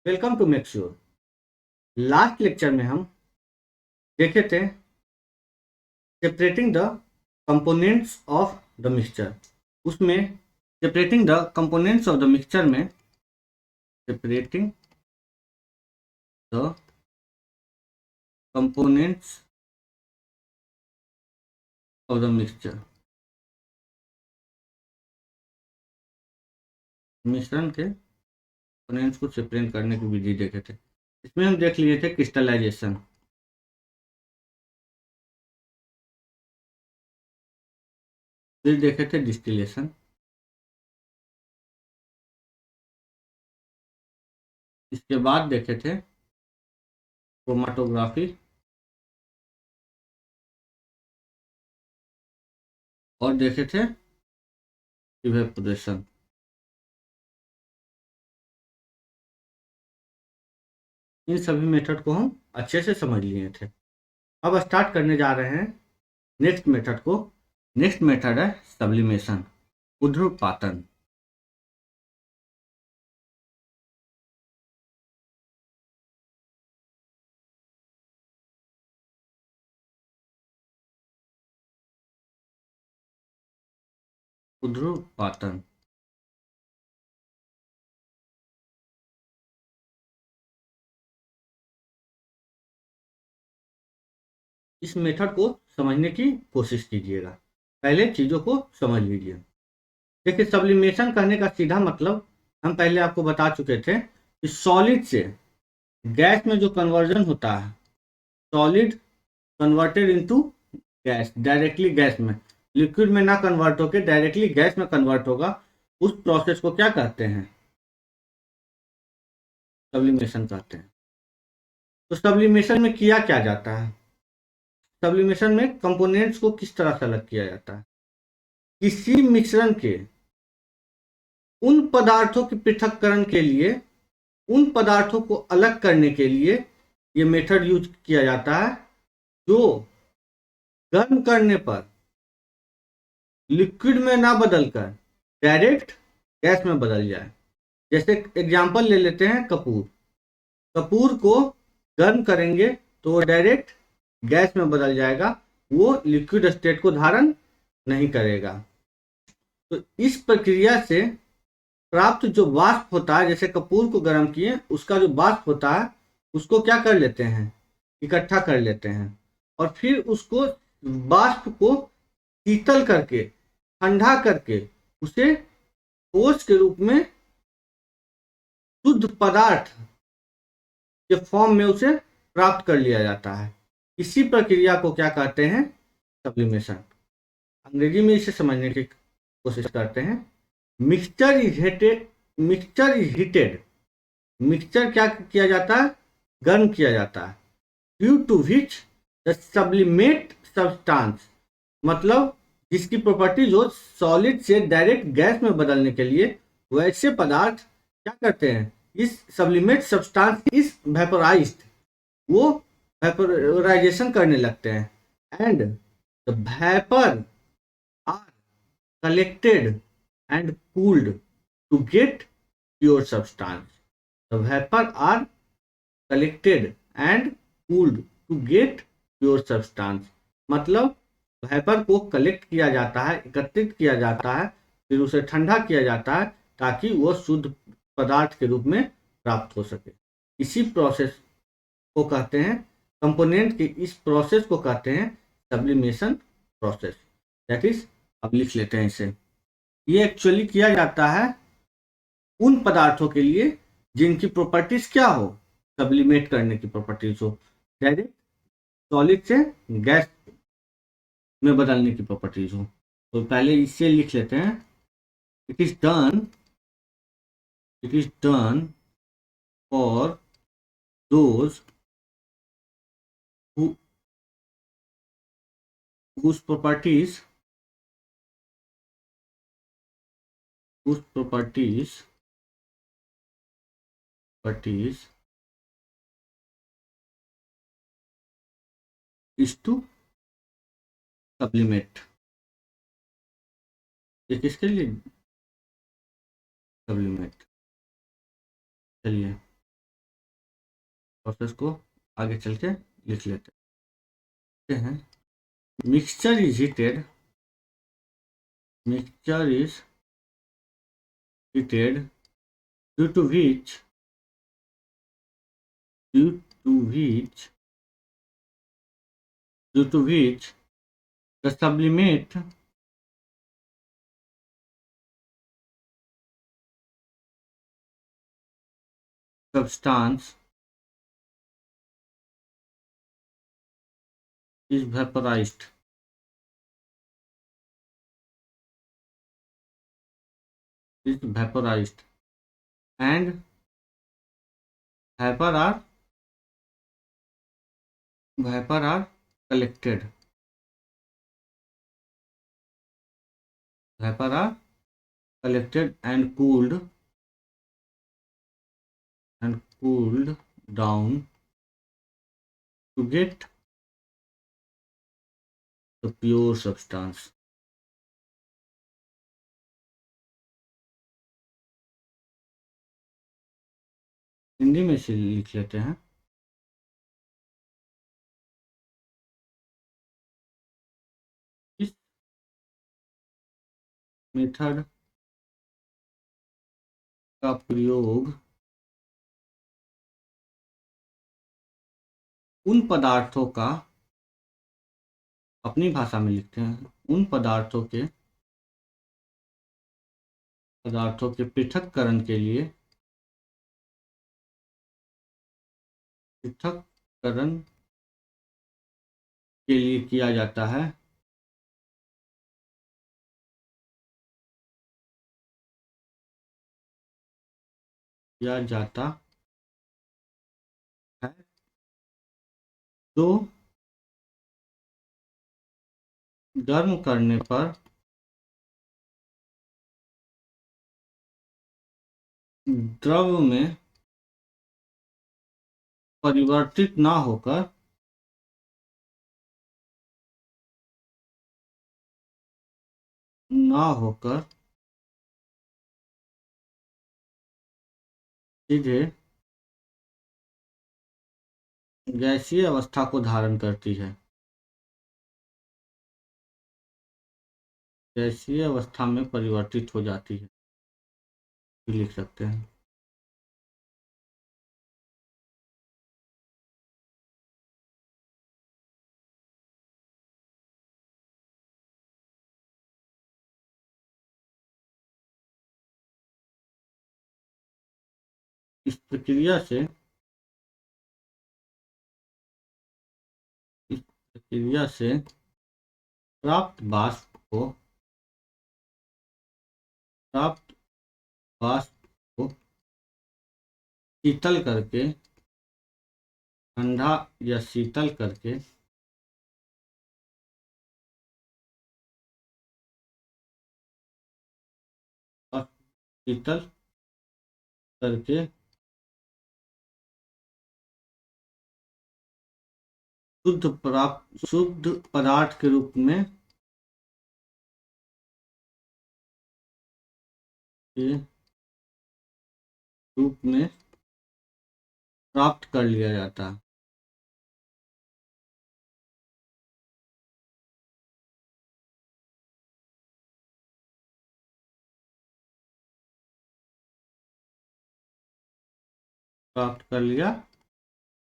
Welcome to make sure. Last lecture में हम देखे थे separating the components of the mixture. उसमें separating the components of the mixture में separating the components of the mixture, मिश्रण के कंपोनेंट्स को सेपरेट करने की विधि देखे थे। इसमें हम देख लिए थे क्रिस्टलाइजेशन, फिर देखे थे डिस्टिलेशन, इसके बाद देखे थे क्रोमाटोग्राफी और देखे थे इवेपोरेशन। इन सभी मेथड को हम अच्छे से समझ लिए थे। अब स्टार्ट करने जा रहे हैं नेक्स्ट मेथड को। नेक्स्ट मेथड है सब्लिमेशन, ऊर्ध्वपातन। ऊर्ध्वपातन इस मेथड को समझने की कोशिश कीजिएगा। पहले चीजों को समझ लीजिए। देखिए, सब्लिमेशन कहने का सीधा मतलब हम पहले आपको बता चुके थे कि सॉलिड से गैस में जो कन्वर्जन होता है, solid converted into gas, directly gas में, लिक्विड में ना कन्वर्ट होकर डायरेक्टली गैस में कन्वर्ट होगा, उस प्रोसेस को क्या कहते हैं? सब्लिमेशन कहते हैं। तो सब्लिमेशन में किया क्या जाता है? सब्लिमेशन में कंपोनेंट्स को किस तरह से अलग किया जाता है? किसी मिश्रण के उन पदार्थों के पृथक्करण के लिए, उन पदार्थों को अलग करने के लिए ये मेथड यूज किया जाता है जो गर्म करने पर लिक्विड में ना बदलकर डायरेक्ट गैस में बदल जाए। जैसे एग्जांपल ले लेते हैं कपूर। कपूर को गर्म करेंगे तो वो डायरेक्ट गैस में बदल जाएगा, वो लिक्विड स्टेट को धारण नहीं करेगा। तो इस प्रक्रिया से प्राप्त जो वाष्प होता है, जैसे कपूर को गर्म किए, उसका जो वाष्प होता है उसको क्या कर लेते हैं? इकट्ठा कर लेते हैं और फिर उसको वाष्प को शीतल करके, ठंडा करके उसे ठोस के रूप में, शुद्ध पदार्थ के फॉर्म में उसे प्राप्त कर लिया जाता है। इसी प्रक्रिया को क्या कहते हैं? सब्लिमेशन। अंग्रेजी में इसे समझने की कोशिश करते हैं। Mixture is heated, mixture is heated, mixture क्या किया जाता है? गर्म किया जाता है। Due to which the sublimate substance, मतलब जिसकी प्रॉपर्टी जो सॉलिड से डायरेक्ट गैस में बदलने के लिए वैसे पदार्थ क्या करते हैं? इस सब्लिमेट सब्सटेंस इज वेपोराइज्ड, वो वेपोराइजेशन करने लगते हैं। And the vapour are collected and cooled to get pure substance. The vapour are collected and cooled to get pure substance, मतलब वेपर को कलेक्ट किया जाता है, एकत्रित किया जाता है, फिर उसे ठंडा किया जाता है ताकि वो शुद्ध पदार्थ के रूप में प्राप्त हो सके। इसी प्रोसेस को कहते हैं, कंपोनेंट की इस प्रोसेस को कहते हैं सब्लिमेशन प्रोसेस। दैट इज, अब लिख लेते हैं इसे। ये एक्चुअली किया जाता है उन पदार्थों के लिए जिनकी प्रॉपर्टीज क्या हो? सब्लिमेट करने की प्रॉपर्टीज हो, डायरेक्ट सॉलिड से गैस में बदलने की प्रॉपर्टीज हो। तो पहले इसे लिख लेते हैं। It is done, it is done for those whose properties properties is to sublimate। ये किसके लिए? सब्लिमेट। चलिए, प्रोसेस को आगे चल के लिख लेते हैं। Mixture is heated, mixture is heated due to which due to which due to which the sublimate substance is vaporized, and vapor are collected, vapor are collected and cooled down to get the pure substance. Hindi में से लिख लेते हैं। इस method का प्रयोग उन पदार्थों का, अपनी भाषा में लिखते हैं, उन पदार्थों के पृथक्करण के लिए किया जाता है। तो गर्म करने पर द्रव में परिवर्तित ना होकर सीधे गैसीय अवस्था को धारण करती है। गैसीय अवस्था में परिवर्तित हो जाती है, लिख सकते हैं। इस प्रक्रिया से प्राप्त वाष्प को शीतल करके, ठंडा या शीतल करके शुद्ध पदार्थ के रूप में प्राप्त कर लिया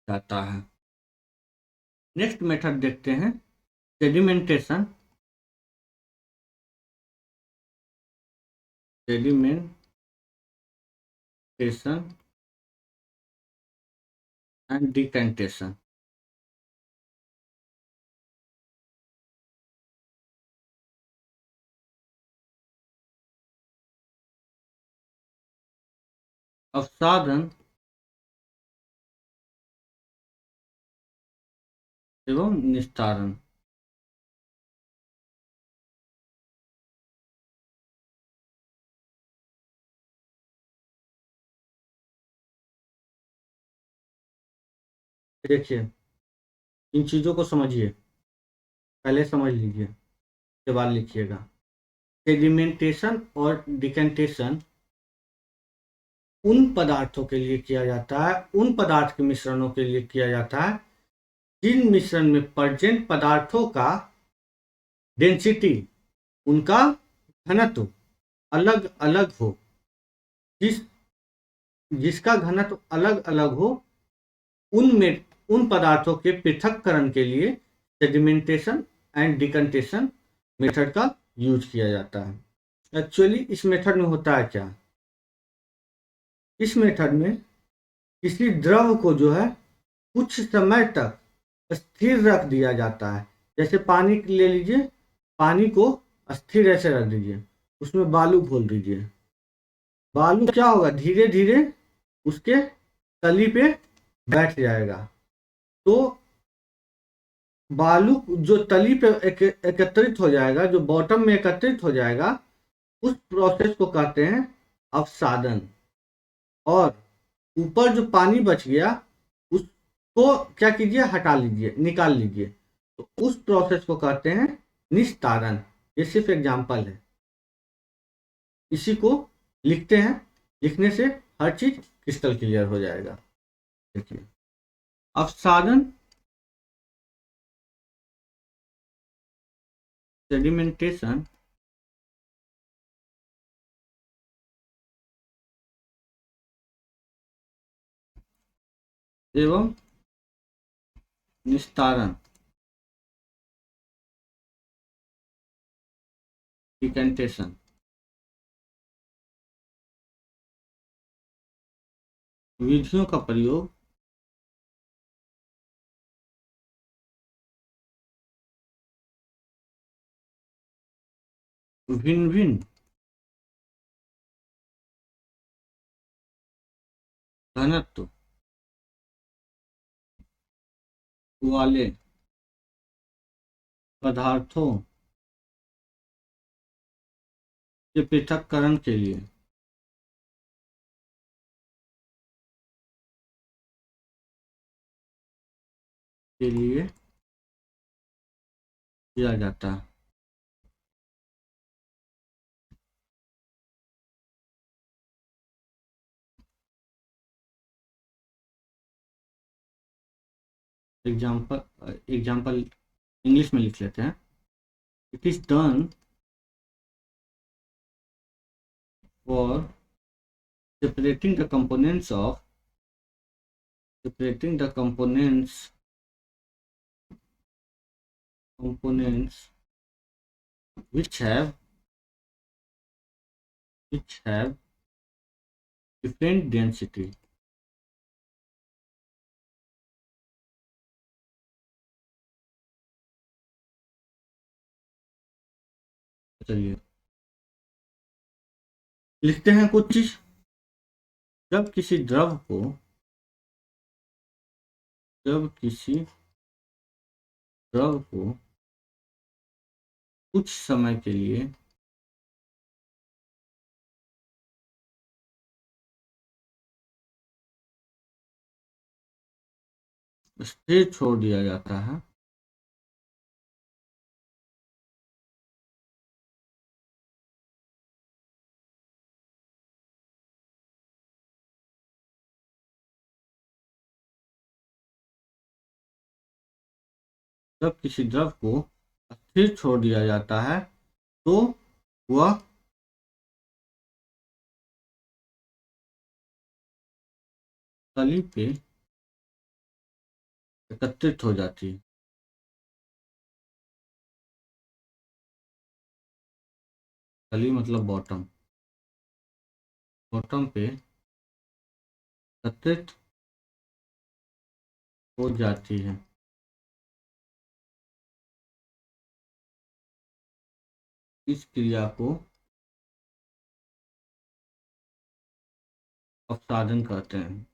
जाता है। नेक्स्ट मेथड देखते हैं, सेडिमेंटेशन एंड डिकेंटेशन। अवसादन एवं निस्तारण। देखिए, इन चीज़ों को समझिए, पहले समझ लीजिए, के बाद लिखिएगा। सेडिमेंटेशन और डिकेंटेशन उन पदार्थों के लिए किया जाता है, उन पदार्थ के मिश्रणों के लिए किया जाता है जिन मिश्रण में प्रेजेंट पदार्थों का डेंसिटी, उनका घनत्व अलग अलग हो। जिस जिसका घनत्व अलग अलग हो, उन पदार्थों के पृथक्करण के लिए सेडिमेंटेशन एंड डिकंटेशन मेथड का यूज किया जाता है। एक्चुअली इस मेथड में होता है क्या, इस मेथड में किसी द्रव को जो है कुछ समय तक स्थिर रख दिया जाता है। जैसे पानी ले लीजिए, पानी को स्थिर ऐसे रख दीजिए, उसमें बालू घोल दीजिए, बालू क्या होगा, धीरे धीरे उसके तली पे बैठ जाएगा। तो बालू जो तली पे एकत्रित हो जाएगा, जो बॉटम में एकत्रित हो जाएगा, उस प्रोसेस को कहते हैं अवसादन। और ऊपर जो पानी बच गया उसको क्या कीजिए, हटा लीजिए, निकाल लीजिए, तो उस प्रोसेस को कहते हैं निस्तारण। ये सिर्फ एग्जाम्पल है, इसी को लिखते हैं, लिखने से हर चीज क्रिस्टल क्लियर हो जाएगा। देखिए, अवसादन सेडिमेंटेशन एवं निस्तारण डिकंटेशन विधियों का प्रयोग भिन्न भिन्न घनत्व वाले पदार्थों के पृथक्करण के लिए किया जाता है। एग्जाम्पल इंग्लिश में लिख लेते हैं। It is done for separating the components of separating the components which have different density। चलिए लिखते हैं कुछ चीज। जब किसी द्रव को कुछ समय के लिए स्थिर छोड़ दिया जाता है, जब किसी द्रव को स्थिर छोड़ दिया जाता है तो वह तली पे एकत्रित हो जाती है। तली मतलब बॉटम, बॉटम पे एकत्रित हो जाती है। इस क्रिया को अवसादन कहते हैं।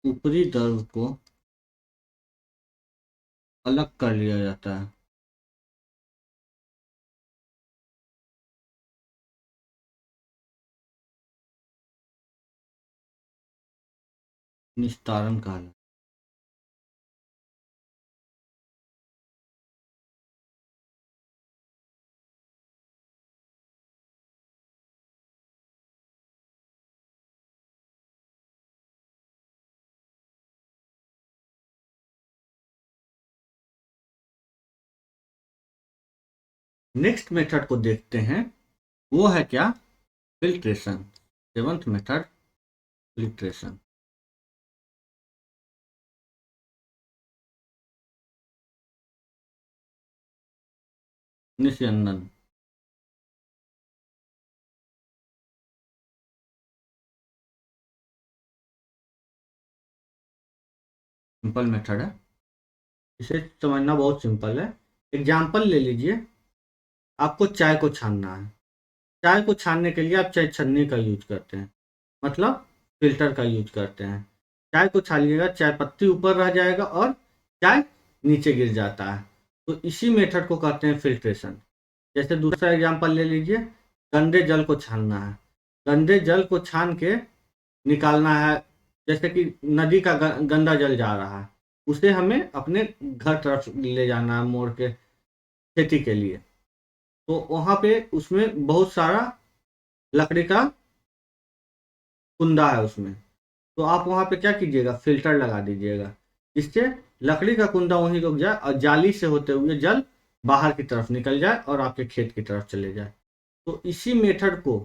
ऊपरी द्रव को अलग कर लिया जाता है। निस्तारण कहलाता है। नेक्स्ट मेथड को देखते हैं, वो है क्या? फिल्ट्रेशन। Seventh method filtration. निस्यंदन। सिंपल मेथड है, इसे समझना बहुत सिंपल है। एग्जाम्पल ले लीजिए, आपको चाय को छानना है। चाय को छानने के लिए आप चाय छन्नी का यूज करते हैं, मतलब फिल्टर का यूज करते हैं। चाय को छानिएगा, चाय पत्ती ऊपर रह जाएगा और चाय नीचे गिर जाता है, तो इसी मेथड को कहते हैं फिल्ट्रेशन। जैसे दूसरा एग्जांपल ले लीजिए, गंदे जल को छानना है। गंदे जल को छान के निकालना है, जैसे कि नदी का गंदा जल जा रहा है, उसे हमें अपने घर तरफ ले जाना है मोड़ के, खेती के लिए। तो वहाँ पे उसमें बहुत सारा लकड़ी का कुंदा है उसमें, तो आप वहाँ पे क्या कीजिएगा, फिल्टर लगा दीजिएगा, जिससे लकड़ी का कुंदा वहीं रुक जाए और जाली से होते हुए जल बाहर की तरफ निकल जाए और आपके खेत की तरफ चले जाए। तो इसी मेथड को,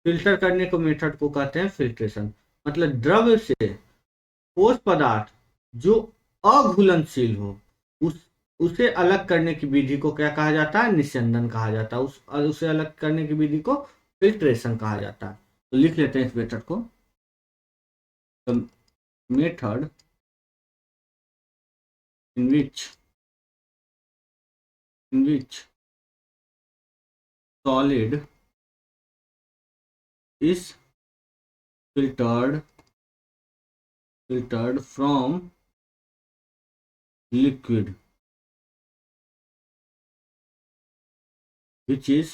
फिल्टर करने को मेथड को कहते हैं फिल्ट्रेशन। मतलब द्रव्य से ठोस पदार्थ जो अघुलनशील हो, उस उसे अलग करने की विधि को क्या कहा जाता है? निस्यंदन कहा जाता है। उसे अलग करने की विधि को फिल्ट्रेशन कहा जाता है। तो लिख लेते हैं इस मेथड को। The method in which solid is filtered from liquid, which is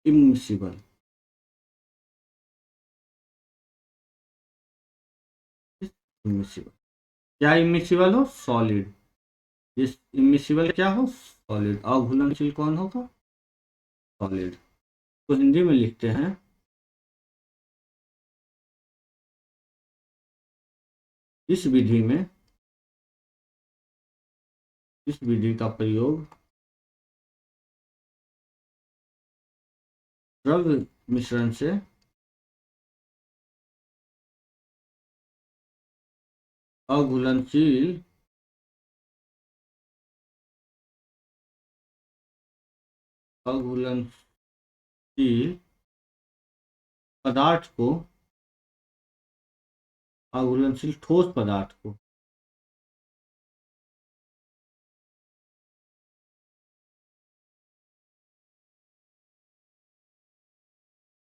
immiscible. Immiscible, क्या इमिसिबल हो? सॉलिड। इस इमिसिबल क्या हो? सॉलिड। अघुलनशील कौन होगा? सॉलिड। तो हिंदी में लिखते हैं, इस विधि में, इस विधि का प्रयोग द्रव्य मिश्रण से अघुलनशील पदार्थ को, अघुलनशील ठोस पदार्थ को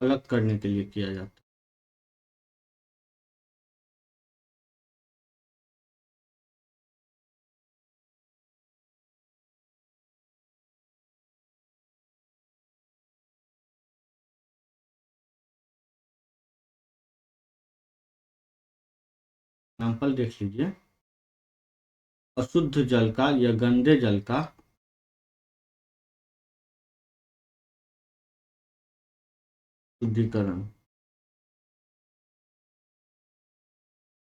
अलग करने के लिए किया जाता है। एग्जाम्पल देख लीजिए, अशुद्ध जल का या गंदे जल का शुद्धिकरण।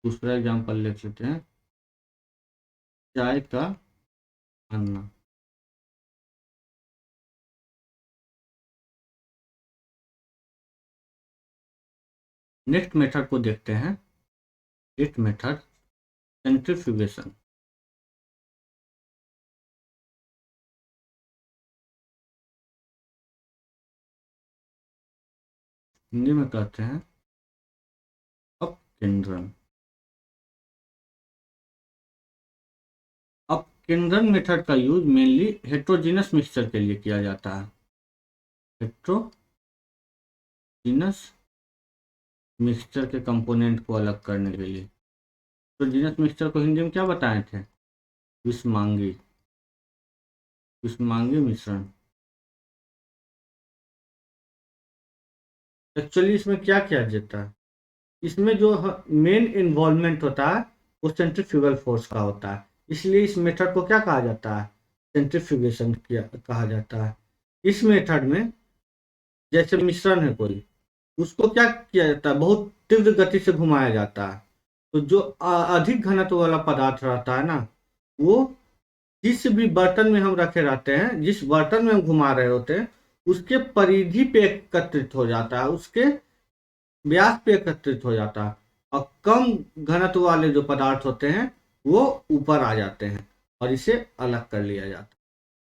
दूसरा एग्जाम्पल देख लेते हैं, चाय का छानना। नेक्स्ट मेथड को देखते हैं, एट मेथड सेंट्रीफ्यूगेशन। हिंदी में कहते हैं अपकेंद्रण। अपकेंद्रण मेथड का यूज मेनली हेट्रोजीनस मिक्सचर के लिए किया जाता है। हेट्रोजीनस मिक्सचर के कंपोनेंट को अलग करने के लिए। हेट्रोजीनस मिक्सचर को हिंदी में क्या बताए थे? विषमांगी। विषमांगी मिश्रण। एक्चुअली इसमें क्या किया जाता है? इसमें जो मेन इन्वॉल्वमेंट होता है वो सेंट्रीफ्यूगल फोर्स का होता है, इसलिए इस मेथड को क्या कहा जाता है, सेंट्रीफ्यूगेशन कहा जाता है। इस मेथड में जैसे मिश्रण है कोई, उसको क्या किया जाता है, बहुत तीव्र गति से घुमाया जाता है। तो जो अधिक घनत्व वाला पदार्थ रहता है ना, वो जिस भी बर्तन में हम रखे रहते हैं, जिस बर्तन में हम घुमा रहे होते हैं, उसके परिधि पे एकत्रित हो जाता है, उसके व्यास पे एकत्रित हो जाता है, और कम घनत्व वाले जो पदार्थ होते हैं वो ऊपर आ जाते हैं और इसे अलग कर लिया जाता है।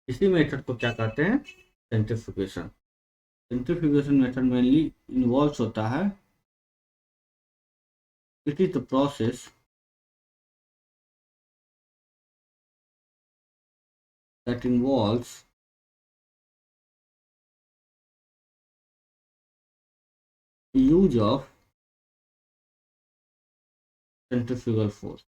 इसी मेथड को क्या कहते हैं, centrifugation. Centrifugation method mainly involve होता है, it is the process that involves use of centrifugal force.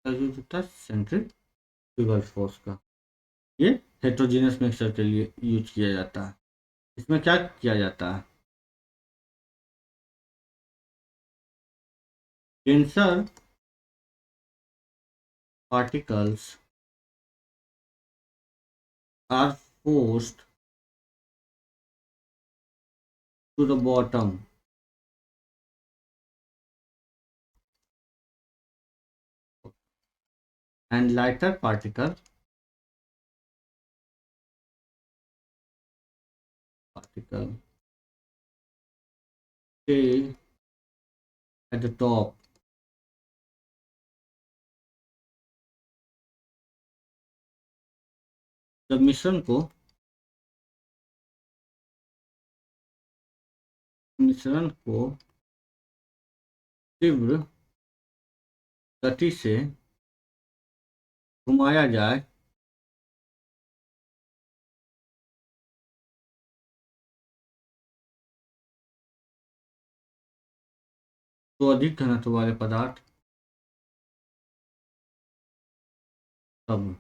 Use होता है सेंट्रीफ्यूगल फोर्स का, ये हेट्रोजीनियस मिक्सचर के लिए यूज किया जाता है। इसमें क्या किया जाता है, denser particles are forced to the bottom and lighter particle stay at the top. जब मिश्रण को तीव्र गति से घुमाया जाए तो अधिक घनत्व वाले पदार्थ तब,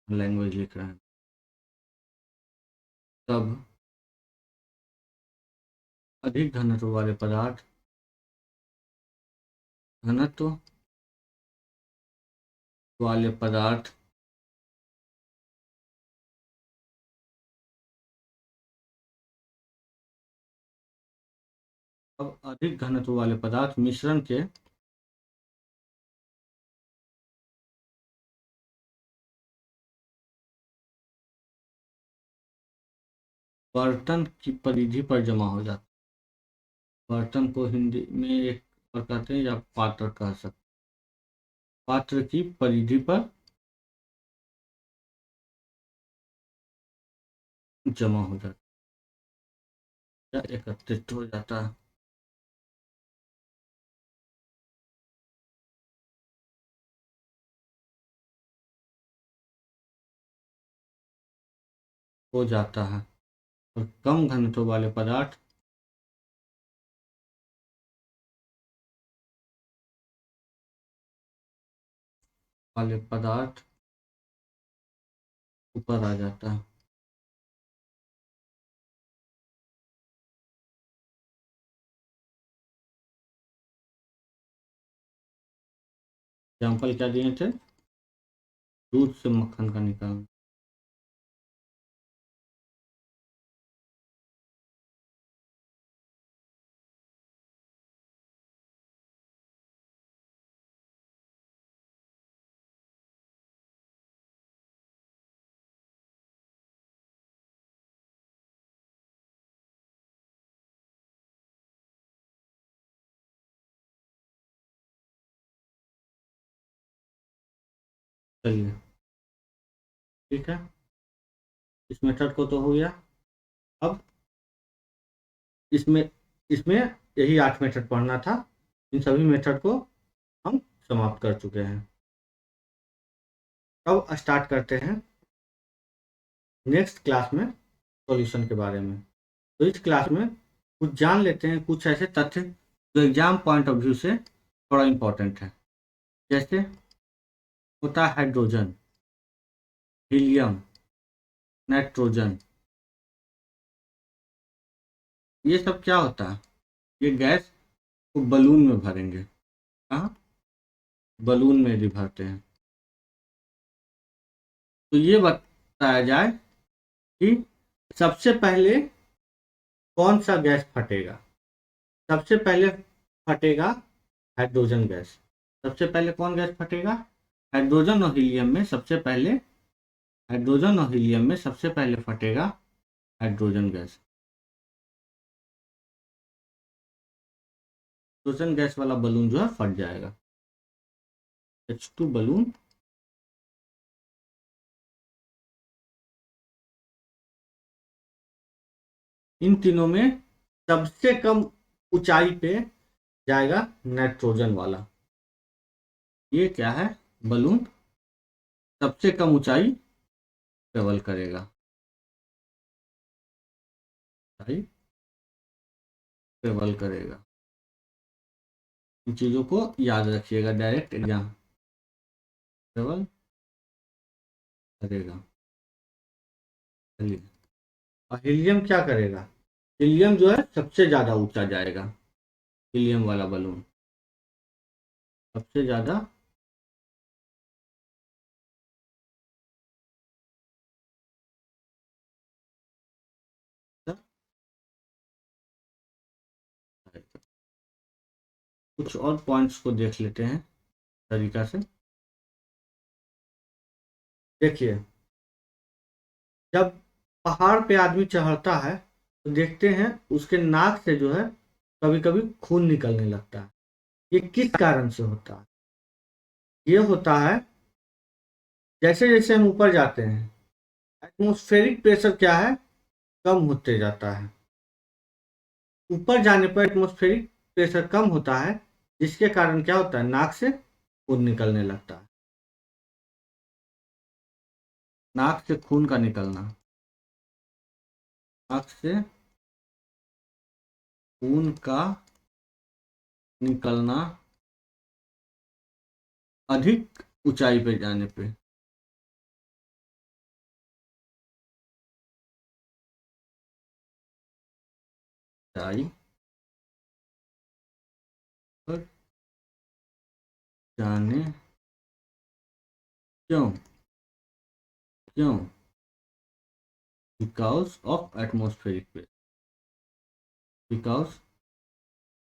लैंग्वेज लिख रहे हैं, तब अधिक घनत्व वाले पदार्थ घनत्व वाले पदार्थ अब अधिक घनत्व वाले पदार्थ मिश्रण के बर्तन की परिधि पर जमा हो जाता है। बर्तन को हिंदी में एक और कहते हैं या पात्र कह सकते, पात्र की परिधि पर जमा हो जाता है या एकत्रित हो जाता है। हो जाता है और कम घनत्व वाले पदार्थ ऊपर आ जाता है। एग्जाम्पल क्या दिए थे, दूध से मक्खन का निकालना। चलिए ठीक है, इस मेथड को तो हो गया। अब इसमें इसमें यही 8 मेथड पढ़ना था, इन सभी मेथड को हम समाप्त कर चुके हैं। अब स्टार्ट करते हैं नेक्स्ट क्लास में सॉल्यूशन के बारे में। तो इस क्लास में कुछ जान लेते हैं, कुछ ऐसे तथ्य जो एग्जाम पॉइंट ऑफ व्यू से थोड़ा इम्पोर्टेंट है। जैसे होता है हाइड्रोजन, हीलियम, नाइट्रोजन, ये सब क्या होता है, ये गैस को बलून में भरेंगे। कहाँ? बलून में भी भरते हैं। तो ये बताया जाए कि सबसे पहले कौन सा गैस फटेगा। सबसे पहले फटेगा हाइड्रोजन गैस। सबसे पहले कौन गैस फटेगा? हाइड्रोजन और हीलियम में सबसे पहले, हाइड्रोजन और हीलियम में सबसे पहले फटेगा हाइड्रोजन गैस। हाइड्रोजन गैस वाला बलून जो है फट जाएगा। H2 बलून इन तीनों में सबसे कम ऊंचाई पे जाएगा नाइट्रोजन वाला। ये क्या है? बलून सबसे कम ऊंचाई ट्रेवल करेगा। ट्रेवल करेगा। इन चीजों को याद रखिएगा, डायरेक्ट एग्जाम ट्रेवल करेगा। चलिए, और हीलियम क्या करेगा? हीलियम जो है सबसे ज्यादा ऊंचा जाएगा। हीलियम वाला बलून सबसे ज्यादा कुछ और पॉइंट्स को देख लेते हैं तरीका से। देखिए, जब पहाड़ पे आदमी चढ़ता है तो देखते हैं उसके नाक से जो है कभी कभी खून निकलने लगता है। ये किस कारण से होता है? ये होता है जैसे जैसे हम ऊपर जाते हैं एटमॉस्फेरिक प्रेशर क्या है, कम होते जाता है। ऊपर जाने पर एटमॉस्फेरिक प्रेशर कम होता है, जिसके कारण क्या होता है, नाक से खून निकलने लगता है। नाक से खून का निकलना, नाक से खून का निकलना अधिक ऊंचाई पे जाने पे। ऊंचाई पर जाने, क्यों? क्यों? Because of atmospheric pressure. Because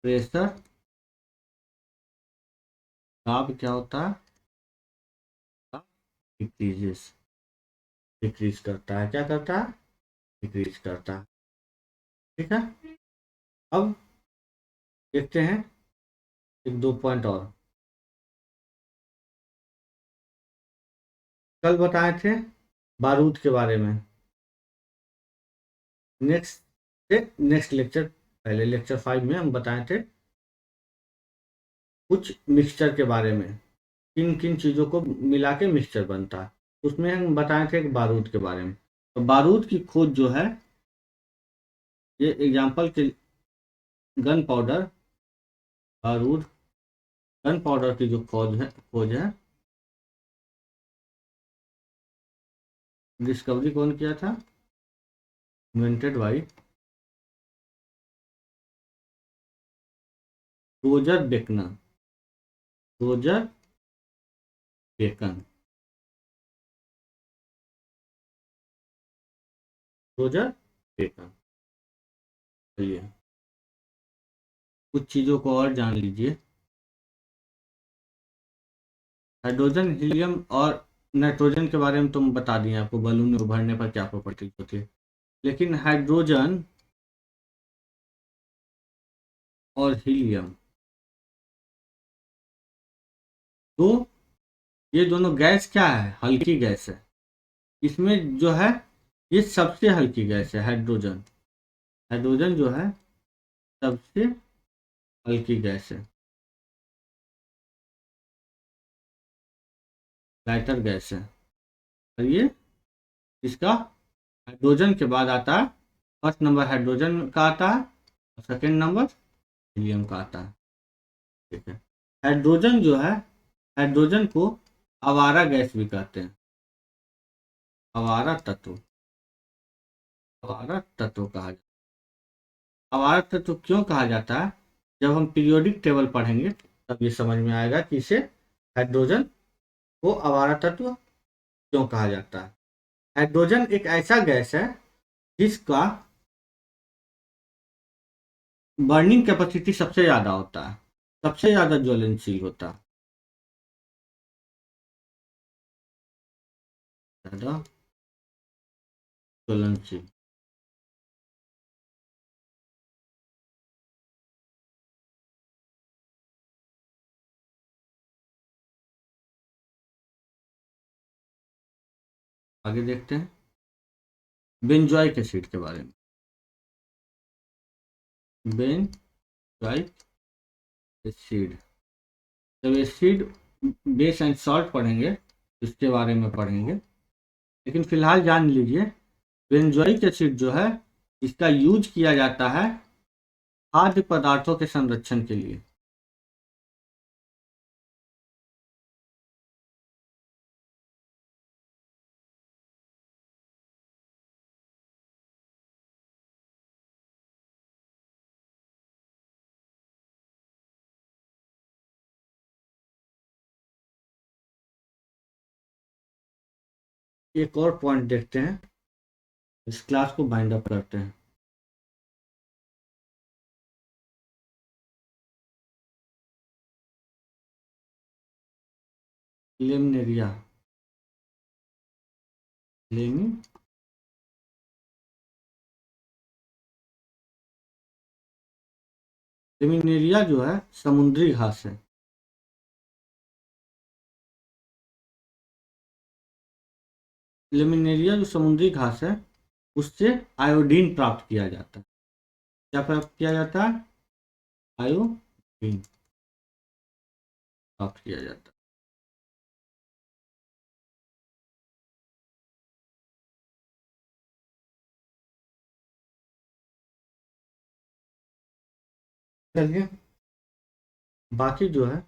pressure, दाब क्या होता है, डिक्रीजेस, डिक्रीज करता है। क्या करता है? डिक्रीज करता है। ठीक है, अब देखते हैं एक दो पॉइंट और। कल बताए थे बारूद के बारे में। नेक्स्ट लेक्चर, पहले लेक्चर 5 में हम बताए थे कुछ मिक्सचर के बारे में, किन किन चीज़ों को मिला के मिक्सचर बनता है। उसमें हम बताए थे बारूद के बारे में। तो बारूद की खोज जो है, ये एग्जाम्पल के गन पाउडर, बारूद, गन पाउडर की जो खोज है डिस्कवरी कौन किया था? Invented by Roger Bacon. Roger Bacon, Roger Bacon. चलिए, कुछ चीज़ों को और जान लीजिए। हाइड्रोजन, हीलियम और नाइट्रोजन के बारे में तुम बता दिए आपको, बलून में उभरने पर क्या प्रॉपर्टीज होती है। लेकिन हाइड्रोजन और हीलियम, तो ये दोनों गैस क्या है? हल्की गैस है। इसमें जो है ये सबसे हल्की गैस है हाइड्रोजन। हाइड्रोजन जो है सबसे हल्की गैस है, लाइटर गैस है। और ये इसका हाइड्रोजन के बाद आता है, फर्स्ट नंबर हाइड्रोजन का आता है और सेकेंड नंबर हीलियम का आता है। ठीक है, हाइड्रोजन जो है, हाइड्रोजन को आवारा गैस भी कहते हैं। अवारा तत्व, अवारा तत्व कहा जाता है। अवारा तत्व क्यों कहा जाता है? जब हम पीरियोडिक टेबल पढ़ेंगे तब ये समझ में आएगा कि इसे हाइड्रोजन को अवारा तत्व क्यों कहा जाता है। हाइड्रोजन एक ऐसा गैस है जिसका बर्निंग कैपेसिटी सबसे ज़्यादा होता है, सबसे ज़्यादा ज्वलनशील होता है, ज़्यादा ज्वलनशील। आगे देखते हैं बेंजोइक एसिड के बारे में। बेंजोइक एसिड, जब एसिड बेस एंड सॉल्ट पढ़ेंगे इसके बारे में पढ़ेंगे, लेकिन फिलहाल जान लीजिए बेंजोइक एसिड जो है इसका यूज किया जाता है खाद्य पदार्थों के संरक्षण के लिए। एक और पॉइंट देखते हैं, इस क्लास को बाइंड अप करते हैं। लेमिनेरिया, लेमिनेरिया जो है समुद्री घास है। लेमिनेरिया जो समुद्री घास है उससे आयोडीन प्राप्त किया जाता है। क्या प्राप्त किया जाता है? आयोडीन प्राप्त किया जाता है। चलिए बाकी जो है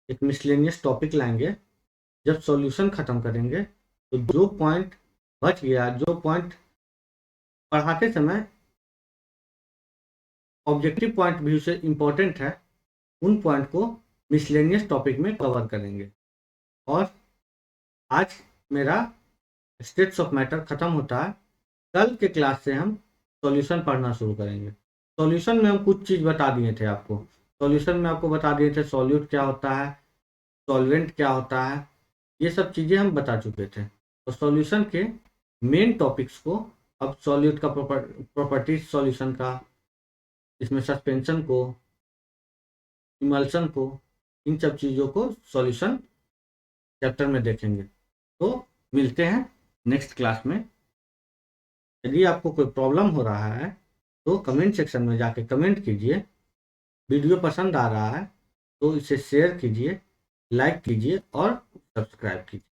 एक मिसलेनियस टॉपिक लाएंगे। जब सॉल्यूशन खत्म करेंगे तो जो पॉइंट बच गया, जो पॉइंट पढ़ाते समय ऑब्जेक्टिव पॉइंट व्यू से इम्पोर्टेंट है, उन पॉइंट को मिसलेनियस टॉपिक में कवर करेंगे। और आज मेरा स्टेट्स ऑफ मैटर ख़त्म होता है। कल के क्लास से हम सॉल्यूशन पढ़ना शुरू करेंगे। सॉल्यूशन में हम कुछ चीज़ बता दिए थे आपको। सॉल्यूशन में आपको बता दिए थे सॉल्यूट क्या होता है, सॉल्वेंट क्या होता है, ये सब चीज़ें हम बता चुके थे। तो सॉल्यूशन के मेन टॉपिक्स को, अब सॉल्यूट का प्रॉपर्टीज सॉल्यूशन का, इसमें सस्पेंशन को, इमल्सन को, इन सब चीज़ों को सॉल्यूशन चैप्टर में देखेंगे। तो मिलते हैं नेक्स्ट क्लास में। यदि आपको कोई प्रॉब्लम हो रहा है तो कमेंट सेक्शन में जाके कमेंट कीजिए। वीडियो पसंद आ रहा है तो इसे शेयर कीजिए, लाइक कीजिए और सब्सक्राइब कीजिए।